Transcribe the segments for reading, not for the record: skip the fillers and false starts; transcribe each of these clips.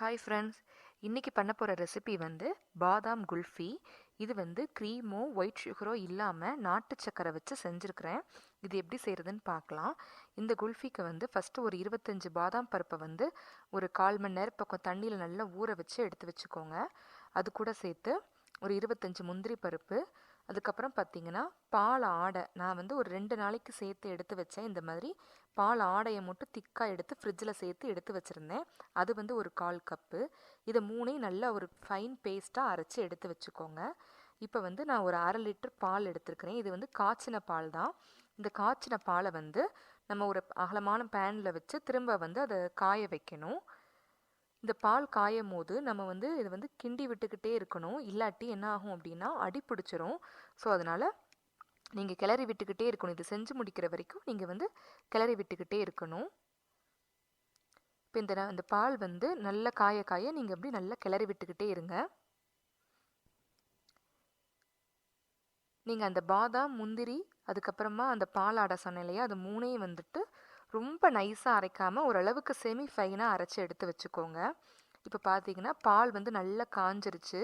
Hi friends, இன்றைக்கி பண்ண போகிற ரெசிபி வந்து பாதாம் குல்ஃபி. இது வந்து க்ரீமோ ஒயிட் சுகரோ இல்லாமல் நாட்டு சக்கரை வச்சு செஞ்சுருக்கிறேன். இது எப்படி செய்கிறதுன்னு பார்க்கலாம். இந்த குல்ஃபிக்கு வந்து ஃபஸ்ட்டு ஒரு 25 பாதாம் பருப்பை வந்து ஒரு 1/4 மணி நேரம் பக்கம் தண்ணியில் நல்லா ஊற வச்சு எடுத்து வச்சுக்கோங்க. அது கூட சேர்த்து ஒரு 25 முந்திரி பருப்பு, அதுக்கப்புறம் பார்த்தீங்கன்னா பால் ஆடை. நான் வந்து ஒரு 2 நாளைக்கு சேர்த்து எடுத்து வச்சேன். இந்த மாதிரி பால் ஆடையை மட்டும் திக்காக எடுத்து ஃப்ரிட்ஜில் சேர்த்து எடுத்து வச்சுருந்தேன். அது வந்து ஒரு 1/4 கப்பு. இதை மூணையும் நல்லா ஒரு ஃபைன் பேஸ்ட்டாக அரைச்சி எடுத்து வச்சுக்கோங்க. இப்போ வந்து நான் ஒரு 1/2 லிட்டர் பால் எடுத்துருக்கிறேன். இது வந்து காய்ச்சின பால் தான். இந்த காய்ச்சின பாலை வந்து நம்ம ஒரு அகலமான பேனில் வச்சு திரும்ப வந்து அதை காய வைக்கணும். இந்த பால் காயும் போது நம்ம வந்து இதை வந்து கிண்டி விட்டுக்கிட்டே இருக்கணும். இல்லாட்டி என்ன ஆகும் அப்படின்னா அடி பிடிச்சிரும். ஸோ அதனால் நீங்கள் கிளறி விட்டுக்கிட்டே இருக்கணும். இது செஞ்சு முடிக்கிற வரைக்கும் நீங்கள் வந்து கிளறி விட்டுக்கிட்டே இருக்கணும். இப்போ இந்த பால் வந்து நல்லா காய நீங்கள் அப்படி நல்லா கிளறி விட்டுக்கிட்டே இருங்க. நீங்கள் அந்த பாதாம் முந்திரி அதுக்கப்புறமா அந்த பால் ஆடை சொன்னேன் இல்லையா, அது மூணையும் வந்துட்டு ரொம்ப நைஸாக அரைக்காமல் ஓரளவுக்கு செமி ஃபைனாக அரைச்சி எடுத்து வச்சுக்கோங்க. இப்போ பார்த்தீங்கன்னா பால் வந்து நல்லா காஞ்சிருச்சு.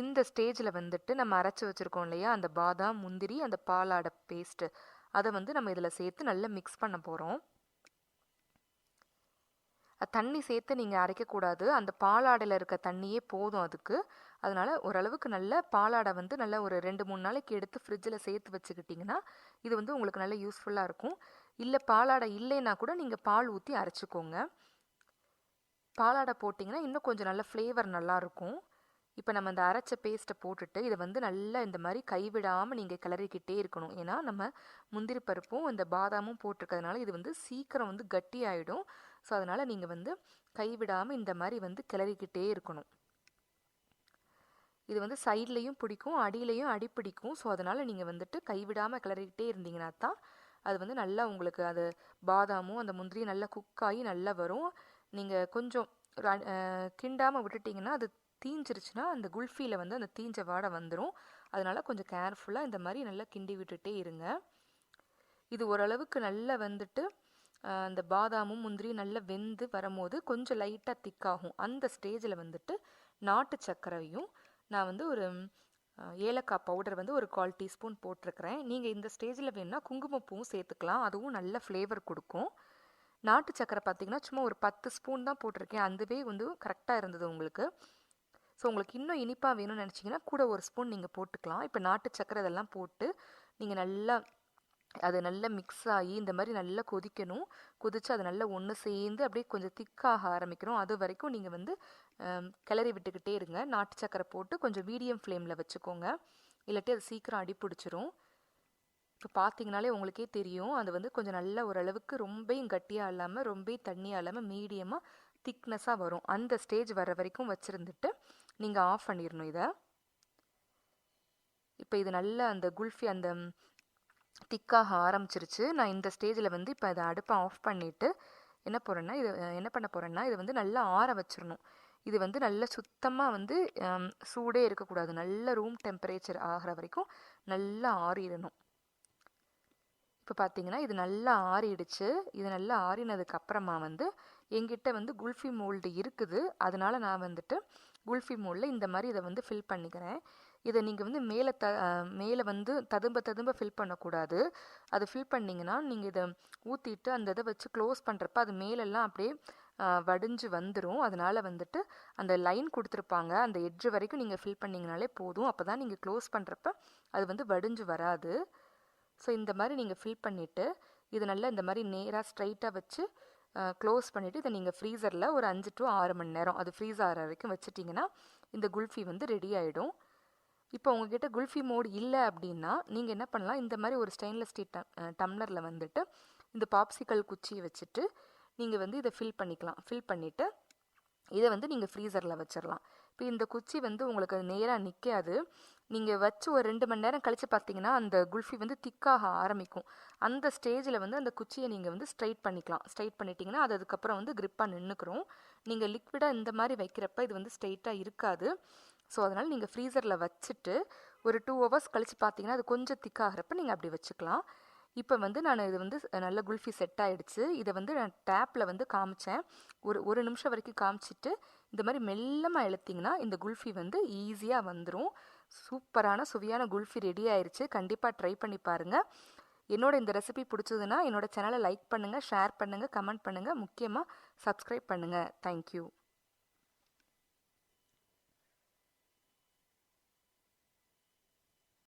இந்த ஸ்டேஜில் வந்துட்டு நம்ம அரைச்சி வச்சுருக்கோம் இல்லையா அந்த பாதாம் முந்திரி அந்த பாலாடை பேஸ்ட்டு, அதை வந்து நம்ம இதில் சேர்த்து நல்லா மிக்ஸ் பண்ண போகிறோம். தண்ணி சேர்த்து நீங்கள் அரைக்கக்கூடாது. அந்த பாலாடையில் இருக்க தண்ணியே போதும் அதுக்கு. அதனால் ஓரளவுக்கு நல்ல பாலாடை வந்து நல்லா ஒரு 2-3 நாளைக்கு எடுத்து ஃப்ரிட்ஜில் சேர்த்து வச்சுக்கிட்டிங்கன்னா இது வந்து உங்களுக்கு நல்ல யூஸ்ஃபுல்லாக இருக்கும். இல்லை பாலாடை இல்லைன்னா கூட நீங்கள் பால் ஊற்றி அரைச்சிக்கோங்க. பாலாடை போட்டிங்கன்னா இன்னும் கொஞ்சம் நல்ல ஃப்ளேவர் நல்லாயிருக்கும். இப்போ நம்ம அந்த அரைச்ச பேஸ்ட்டை போட்டுட்டு இதை வந்து நல்லா இந்த மாதிரி கைவிடாமல் நீங்கள் கிளறிக்கிட்டே இருக்கணும். ஏன்னா நம்ம முந்திரி பருப்பும் இந்த பாதாமும் போட்டிருக்கிறதுனால இது வந்து சீக்கிரம் வந்து கட்டி ஆகிடும். ஸோ அதனால் நீங்கள் வந்து கைவிடாமல் இந்த மாதிரி வந்து கிளறிக்கிட்டே இருக்கணும். இது வந்து சைட்லேயும் பிடிக்கும், அடியிலையும் அடி பிடிக்கும். ஸோ அதனால் நீங்கள் வந்துட்டு கைவிடாமல் கிளறிக்கிட்டே இருந்தீங்கன்னா தான் அது வந்து நல்லா உங்களுக்கு அது பாதாமும் அந்த முந்திரியும் நல்லா குக்காகி நல்லா வரும். நீங்கள் கொஞ்சம் கிண்டாமல் விட்டுட்டிங்கன்னா அது தீஞ்சிருச்சுன்னா அந்த குல்ஃபியில் வந்து அந்த தீஞ்ச வாடை வந்துடும். அதனால் கொஞ்சம் கேர்ஃபுல்லாக இந்த மாதிரி நல்லா கிண்டி விட்டுட்டே இருங்க. இது ஓரளவுக்கு நல்லா வந்துட்டு அந்த பாதாமும் முந்திரியும் நல்லா வெந்து வரும்போது கொஞ்சம் லைட்டாக திக்காகும். அந்த ஸ்டேஜில் வந்துட்டு நாட்டு சர்க்கரையும் நான் வந்து ஒரு ஏலக்காய் பவுடர் வந்து ஒரு 1/4 டீஸ்பூன் போட்டிருக்கிறேன். நீங்கள் இந்த ஸ்டேஜில் வேணுன்னா குங்குமப்பூவும் சேர்த்துக்கலாம். அதுவும் நல்ல ஃப்ளேவர் கொடுக்கும். நாட்டு சர்க்கரை பார்த்திங்கன்னா சும்மா ஒரு 10 ஸ்பூன் தான் போட்டிருக்கேன். அதுவே வந்து கரெக்டாக இருந்தது உங்களுக்கு. ஸோ உங்களுக்கு இன்னும் இனிப்பாக வேணும்னு நினச்சிங்கன்னா கூட ஒரு ஸ்பூன் நீங்கள் போட்டுக்கலாம். இப்போ நாட்டு சர்க்கரை இதெல்லாம் போட்டு நீங்கள் நல்லா அது நல்லா மிக்ஸ் ஆகி இந்த மாதிரி நல்லா கொதிக்கணும். கொதித்து அது நல்லா ஒன்று சேர்ந்து அப்படியே கொஞ்சம் திக்காக ஆரம்பிக்கணும். அது வரைக்கும் நீங்கள் வந்து கிளறி விட்டுக்கிட்டே இருங்க. நாட்டு சர்க்கரை போட்டு கொஞ்சம் மீடியம் ஃப்ளேமில் வச்சுக்கோங்க. இல்லாட்டி அது சீக்கிரம் அடி பிடிச்சிரும். இப்போ பார்த்தீங்கனாலே உங்களுக்கே தெரியும் அது வந்து கொஞ்சம் நல்ல ஓரளவுக்கு ரொம்பவும் கட்டியாக இல்லாமல் ரொம்பவும் தண்ணியாக இல்லாமல் மீடியமாக திக்னஸாக வரும். அந்த ஸ்டேஜ் வர வரைக்கும் வச்சுருந்துட்டு நீங்கள் ஆஃப் பண்ணிடணும் இதை. இப்போ இது நல்லா அந்த குல்ஃபி அந்த திக்காக ஆரம்பிச்சிருச்சு. நான் இந்த ஸ்டேஜில் வந்து இப்போ அதை அடுப்பை ஆஃப் பண்ணிவிட்டு என்ன பண்ண போகிறேன்னா இது வந்து நல்லா ஆற வச்சிடணும். இது வந்து நல்லா சுத்தமாக வந்து சூடே இருக்கக்கூடாது. நல்ல ரூம் டெம்பரேச்சர் ஆகிற வரைக்கும் நல்லா ஆறிடணும். இப்போ பார்த்தீங்கன்னா இது நல்லா ஆறிடுச்சு. இது நல்லா ஆறினதுக்கு அப்புறமா வந்து என்கிட்ட வந்து குல்ஃபி மோல்டு இருக்குது. அதனால் நான் வந்துட்டு குல்ஃபி மோல்டில் இந்த மாதிரி இதை வந்து ஃபில் பண்ணிக்கிறேன். இதை நீங்கள் வந்து மேலே வந்து ததும்ப ஃபில் பண்ணக்கூடாது. அதை ஃபில் பண்ணிங்கன்னா நீங்கள் இதை ஊற்றிட்டு அந்த இதை வச்சு க்ளோஸ் பண்ணுறப்ப அது மேலெல்லாம் அப்படியே வடிஞ்சு வந்துடும். அதனால் வந்துட்டு அந்த லைன் கொடுத்துருப்பாங்க அந்த எட்ஜ் வரைக்கும் நீங்கள் ஃபில் பண்ணிங்கனாலே போதும். அப்போ தான் நீங்கள் க்ளோஸ் பண்ணுறப்ப அது வந்து வடிஞ்சு வராது. ஸோ இந்த மாதிரி நீங்கள் ஃபில் பண்ணிவிட்டு இது நல்லா இந்த மாதிரி நேராக ஸ்ட்ரைட்டாக வச்சு க்ளோஸ் பண்ணிவிட்டு இதை நீங்கள் ஃப்ரீசரில் ஒரு 5 to 6 மணி நேரம் அது ஃப்ரீஸ் ஆகிற வரைக்கும் வச்சுட்டிங்கன்னா இந்த குல்ஃபி வந்து ரெடி ஆகிடும். இப்போ உங்ககிட்ட குல்ஃபி மோடு இல்லை அப்படின்னா நீங்கள் என்ன பண்ணலாம், இந்த மாதிரி ஒரு ஸ்டெயின்லெஸ் ஸ்டீல் டம்ளரில் வந்துட்டு இந்த பாப்சிக்கல் குச்சியை வச்சுட்டு நீங்கள் வந்து இதை ஃபில் பண்ணிக்கலாம். ஃபில் பண்ணிவிட்டு இதை வந்து நீங்கள் ஃப்ரீசரில் வச்சிடலாம். இப்போ இந்த குச்சி வந்து உங்களுக்கு நேராக நிற்காது. நீங்கள் வச்சு ஒரு 2 மணி நேரம் கழித்து பார்த்தீங்கன்னா அந்த குல்ஃபி வந்து திக்காக ஆரம்பிக்கும். அந்த ஸ்டேஜில் வந்து அந்த குச்சியை நீங்கள் வந்து ஸ்ட்ரைட் பண்ணிக்கலாம். ஸ்ட்ரைட் பண்ணிட்டீங்கன்னா அது அதுக்கப்புறம் வந்து க்ரிப்பாக நின்றுக்கிறோம். நீங்கள் லிக்விடாக இந்த மாதிரி வைக்கிறப்ப இது வந்து ஸ்ட்ரைட்டாக இருக்காது. ஸோ அதனால் நீங்கள் ஃப்ரீசரில் வச்சுட்டு ஒரு 2 hours கழித்து பார்த்தீங்கன்னா அது கொஞ்சம் திக்காகிறப்ப நீங்கள் அப்படி வச்சுக்கலாம். இப்போ வந்து நான் இது வந்து நல்ல குல்ஃபி செட் ஆகிடுச்சு. இதை வந்து நான் டேப்பில் வந்து காமிச்சேன். ஒரு நிமிஷம் வரைக்கும் காமிச்சிட்டு இந்த மாதிரி மெல்லமாக இழுத்திங்கன்னா இந்த குல்ஃபி வந்து ஈஸியாக வந்துடும். சூப்பரான சுவையான குல்ஃபி ரெடி ஆயிடுச்சு. கண்டிப்பாக ட்ரை பண்ணி பாருங்கள். என்னோட இந்த ரெசிபி பிடிச்சதுன்னா என்னோட சேனலை லைக் பண்ணுங்கள், ஷேர் பண்ணுங்கள், கமெண்ட் பண்ணுங்கள், முக்கியமாக சப்ஸ்கிரைப் பண்ணுங்கள். தேங்க்யூ.